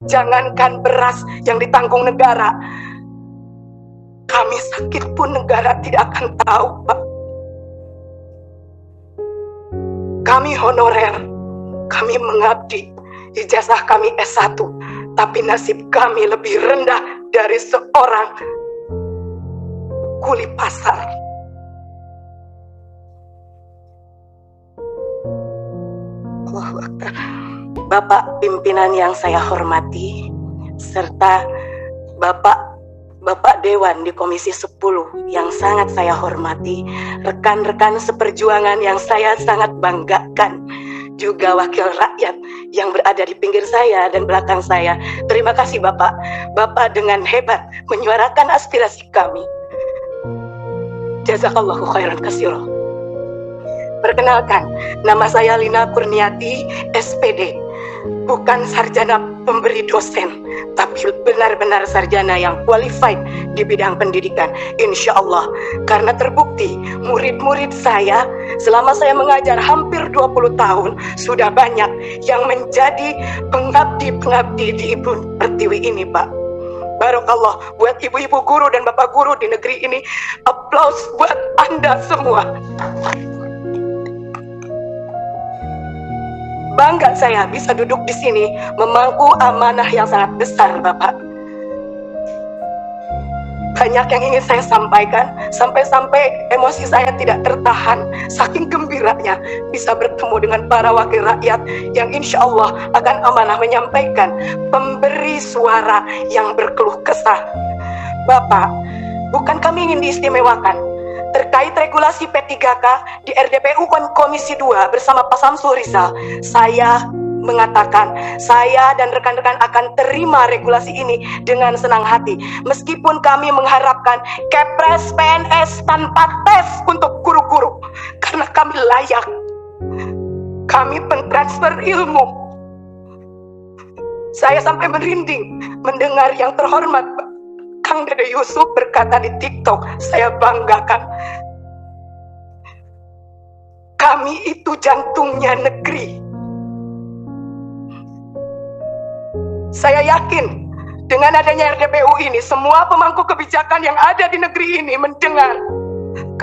Jangankan beras yang ditanggung negara, kami sakit pun negara tidak akan tahu, Pak. Kami honorer, kami mengabdi, ijazah kami S1, tapi nasib kami lebih rendah dari seorang kuli pasar. Allahu Akbar. Bapak pimpinan yang saya hormati, serta Bapak Dewan di Komisi 10 yang sangat saya hormati, rekan-rekan seperjuangan yang saya sangat banggakan, juga wakil rakyat yang berada di pinggir saya dan belakang saya. Terima kasih Bapak. Bapak dengan hebat menyuarakan aspirasi kami. Jazakallahu khairan katsiran. Perkenalkan, nama saya Lina Kurniati, SPD. Bukan sarjana pemberi dosen, tapi benar-benar sarjana yang qualified di bidang pendidikan, insya Allah. Karena terbukti murid-murid saya selama saya mengajar hampir 20 tahun, sudah banyak yang menjadi pengabdi-pengabdi di Ibu Pertiwi ini, Pak. Barakallah buat ibu-ibu guru dan bapak guru di negeri ini. Aplaus buat Anda semua. Bangga saya bisa duduk di sini memangku amanah yang sangat besar, Bapak. Banyak yang ingin saya sampaikan, sampai-sampai emosi saya tidak tertahan, saking gembiranya bisa bertemu dengan para wakil rakyat yang insya Allah akan amanah menyampaikan pemberi suara yang berkeluh kesah. Bapak, bukan kami ingin diistimewakan. Terkait regulasi P3K di RDPU Komisi 2 bersama Pak Samsul Rizal, saya mengatakan saya dan rekan-rekan akan terima regulasi ini dengan senang hati, meskipun kami mengharapkan kepres PNS tanpa tes untuk guru-guru, karena kami layak, kami pentransfer ilmu. Saya sampai merinding mendengar yang terhormat Kang Dede Yusuf berkata di TikTok, saya banggakan. Kami itu jantungnya negeri. Saya yakin dengan adanya RDPU ini, semua pemangku kebijakan yang ada di negeri ini mendengar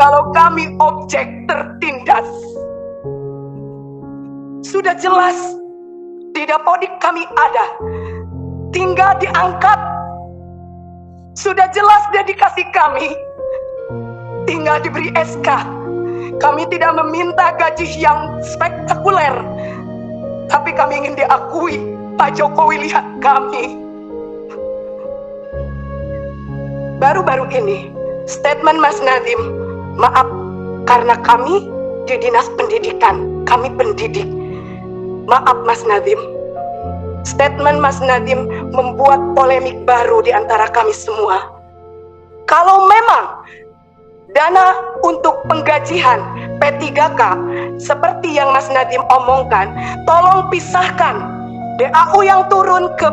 kalau kami objek tertindas. Sudah jelas di Dapodik kami ada, tinggal diangkat. Sudah jelas dedikasi kami, tinggal diberi SK. Kami tidak meminta gaji yang spektakuler, tapi kami ingin diakui. Pak Jokowi lihat kami. Baru-baru ini statement Mas Nadiem, maaf karena kami di dinas pendidikan, kami pendidik. Maaf Mas Nadiem, statement Mas Nadiem membuat polemik baru di antara kami semua. Kalau memang dana untuk penggajian P3K seperti yang Mas Nadiem omongkan, tolong pisahkan DAU yang turun ke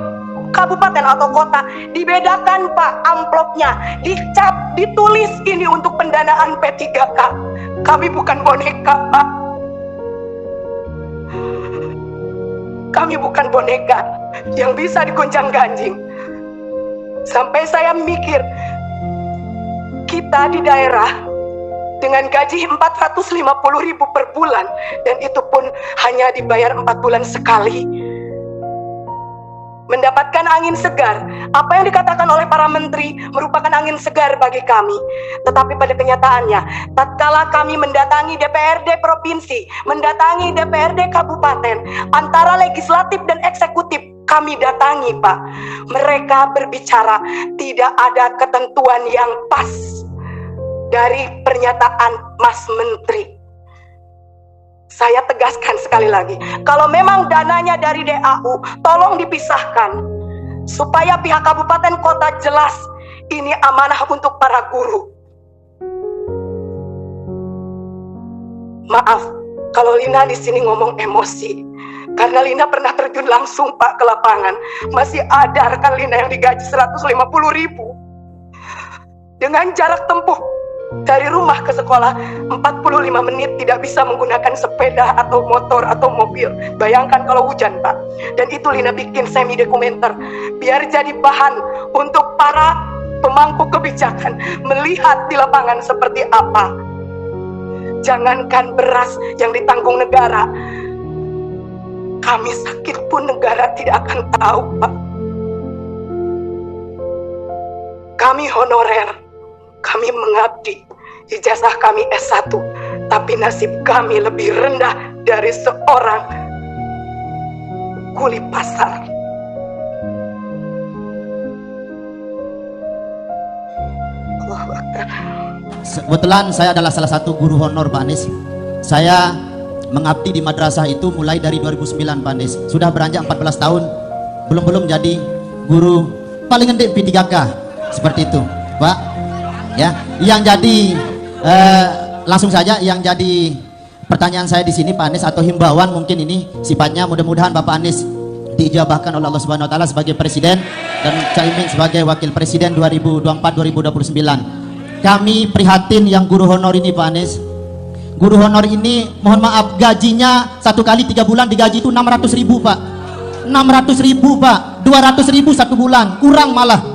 kabupaten atau kota, dibedakan Pak amplopnya, dicap, ditulis ini untuk pendanaan P3K. Kami bukan boneka, Pak. Kami bukan boneka yang bisa digonjang-ganjing. Sampai saya mikir, kita di daerah dengan gaji 450.000 per bulan, dan itu pun hanya dibayar 4 bulan sekali, mendapatkan angin segar. Apa yang dikatakan oleh para menteri merupakan angin segar bagi kami. Tetapi pada kenyataannya, tatkala kami mendatangi DPRD provinsi, mendatangi DPRD kabupaten, antara legislatif dan eksekutif kami datangi, Pak, mereka berbicara tidak ada ketentuan yang pas dari pernyataan Mas Menteri. Saya tegaskan sekali lagi, kalau memang dananya dari DAU, tolong dipisahkan supaya pihak kabupaten kota jelas ini amanah untuk para guru. Maaf kalau Lina di sini ngomong emosi, karena Lina pernah terjun langsung Pak ke lapangan. Masih ada rekan Lina yang digaji 150.000 dengan jarak tempuh Dari rumah ke sekolah 45 menit, tidak bisa menggunakan sepeda atau motor atau mobil. Bayangkan kalau hujan, Pak. Dan itu Lina bikin semi dokumenter biar jadi bahan untuk para pemangku kebijakan melihat di lapangan seperti apa. Jangankan beras yang ditanggung negara, kami sakit pun negara tidak akan tahu, Pak. Kami honorer, kami mengabdi, ijazah kami S1, tapi nasib kami lebih rendah dari seorang kuli pasar. Allahu Akbar. Kebetulan saya adalah salah satu guru honor, Pak Anies. Saya mengabdi di madrasah itu mulai dari 2009, Pak Anies. Sudah beranjak 14 tahun, belum jadi guru paling gede P3K. Seperti itu, Pak. Ya, yang jadi langsung saja yang jadi pertanyaan saya di sini, Pak Anies, atau himbauan mungkin ini sifatnya, mudah-mudahan Bapak Anies diijabahkan oleh Allah Subhanahu wa taala sebagai presiden dan Caimin sebagai wakil presiden 2024-2029. Kami prihatin yang guru honor ini, Pak Anies. Guru honor ini, mohon maaf, gajinya 1 kali 3 bulan digaji itu 600.000, Pak. 600.000, Pak. 200.000 1 bulan, kurang malah.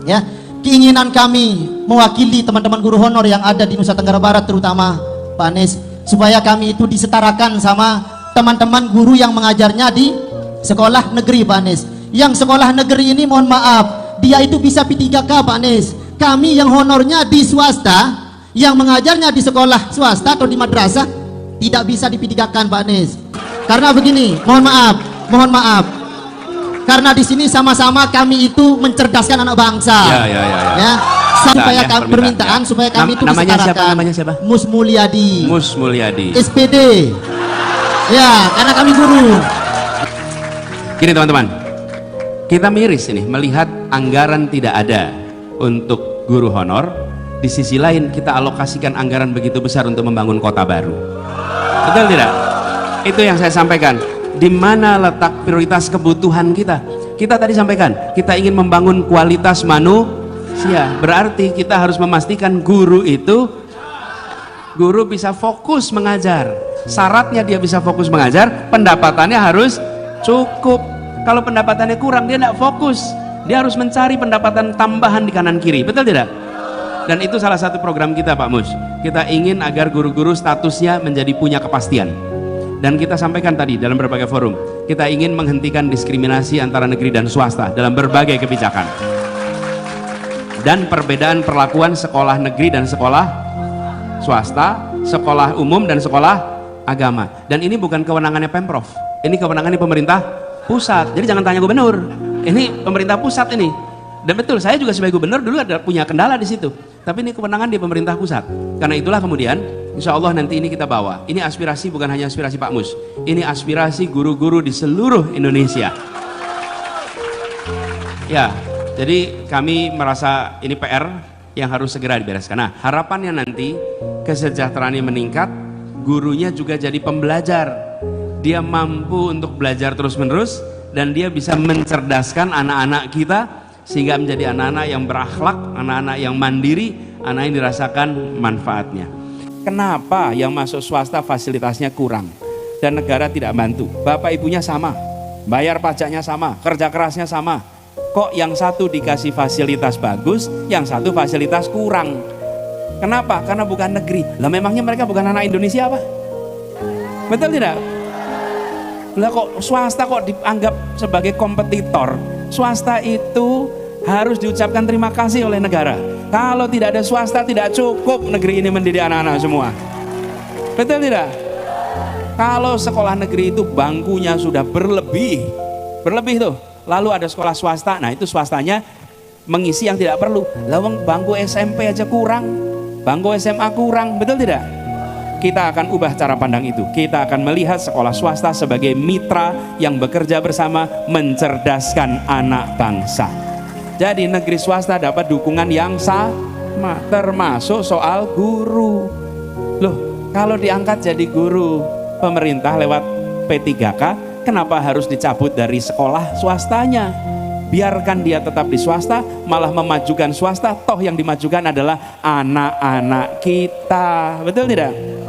Ya, keinginan kami mewakili teman-teman guru honor yang ada di Nusa Tenggara Barat terutama, Pak Anies, supaya kami itu disetarakan sama teman-teman guru yang mengajarnya di sekolah negeri, Pak Anies. Yang sekolah negeri ini, mohon maaf, dia itu bisa P3K, Pak Anies. Kami yang honornya di swasta, yang mengajarnya di sekolah swasta atau di madrasah, tidak bisa di P3K-kan, Pak Anies. Karena begini, mohon maaf, karena di sini sama-sama kami itu mencerdaskan anak bangsa. Ya. Supaya kami permintaan supaya kami itu disetarakan. Namanya siapa? Mus Mulyadi. Mus Mulyadi. SPD. Ya, karena kami guru. Gini teman-teman, kita miris ini melihat anggaran tidak ada untuk guru honor. Di sisi lain kita alokasikan anggaran begitu besar untuk membangun kota baru. Betul tidak? Itu yang saya sampaikan. Di mana letak prioritas kebutuhan kita? Kita tadi sampaikan, kita ingin membangun kualitas manusia. Berarti kita harus memastikan guru bisa fokus mengajar. Syaratnya dia bisa fokus mengajar, pendapatannya harus cukup. Kalau pendapatannya kurang, dia tidak fokus. Dia harus mencari pendapatan tambahan di kanan kiri. Betul tidak? Dan itu salah satu program kita, Pak Mus. Kita ingin agar guru-guru statusnya menjadi punya kepastian. Dan kita sampaikan tadi dalam berbagai forum, kita ingin menghentikan diskriminasi antara negeri dan swasta dalam berbagai kebijakan. Dan perbedaan perlakuan sekolah negeri dan sekolah swasta, sekolah umum dan sekolah agama. Dan ini bukan kewenangannya Pemprov, ini kewenangannya pemerintah pusat. Jadi jangan tanya gubernur, ini pemerintah pusat ini. Dan betul, saya juga sebagai gubernur dulu ada punya kendala di situ. Tapi ini kewenangan di pemerintah pusat. Karena itulah kemudian, insya Allah nanti ini kita bawa. Ini aspirasi bukan hanya aspirasi Pak Mus. Ini aspirasi guru-guru di seluruh Indonesia. Ya, jadi kami merasa ini PR yang harus segera dibereskan. Nah, harapannya nanti kesejahteraannya meningkat, gurunya juga jadi pembelajar. Dia mampu untuk belajar terus-menerus dan dia bisa mencerdaskan anak-anak kita sehingga menjadi anak-anak yang berakhlak, anak-anak yang mandiri, anak yang dirasakan manfaatnya. Kenapa yang masuk swasta fasilitasnya kurang dan negara tidak bantu? Bapak ibunya sama, bayar pajaknya sama, kerja kerasnya sama. Kok yang satu dikasih fasilitas bagus, yang satu fasilitas kurang? Kenapa? Karena bukan negeri. Lah memangnya mereka bukan anak Indonesia apa? Betul tidak? Lah kok swasta kok dianggap sebagai kompetitor? Swasta itu harus diucapkan terima kasih oleh negara. Kalau tidak ada swasta, tidak cukup negeri ini mendidik anak-anak semua. Betul tidak? Kalau sekolah negeri itu bangkunya sudah berlebih tuh. Lalu ada sekolah swasta, nah itu swastanya mengisi yang tidak perlu. Lawang bangku SMP aja kurang, bangku SMA kurang, betul tidak? Kita akan ubah cara pandang itu. Kita akan melihat sekolah swasta sebagai mitra yang bekerja bersama mencerdaskan anak bangsa. Jadi negeri swasta dapat dukungan yang sama, termasuk soal guru. Loh, kalau diangkat jadi guru pemerintah lewat P3K, kenapa harus dicabut dari sekolah swastanya? biarkan dia tetap di swasta, malah memajukan swasta, toh yang dimajukan adalah anak-anak kita, betul tidak?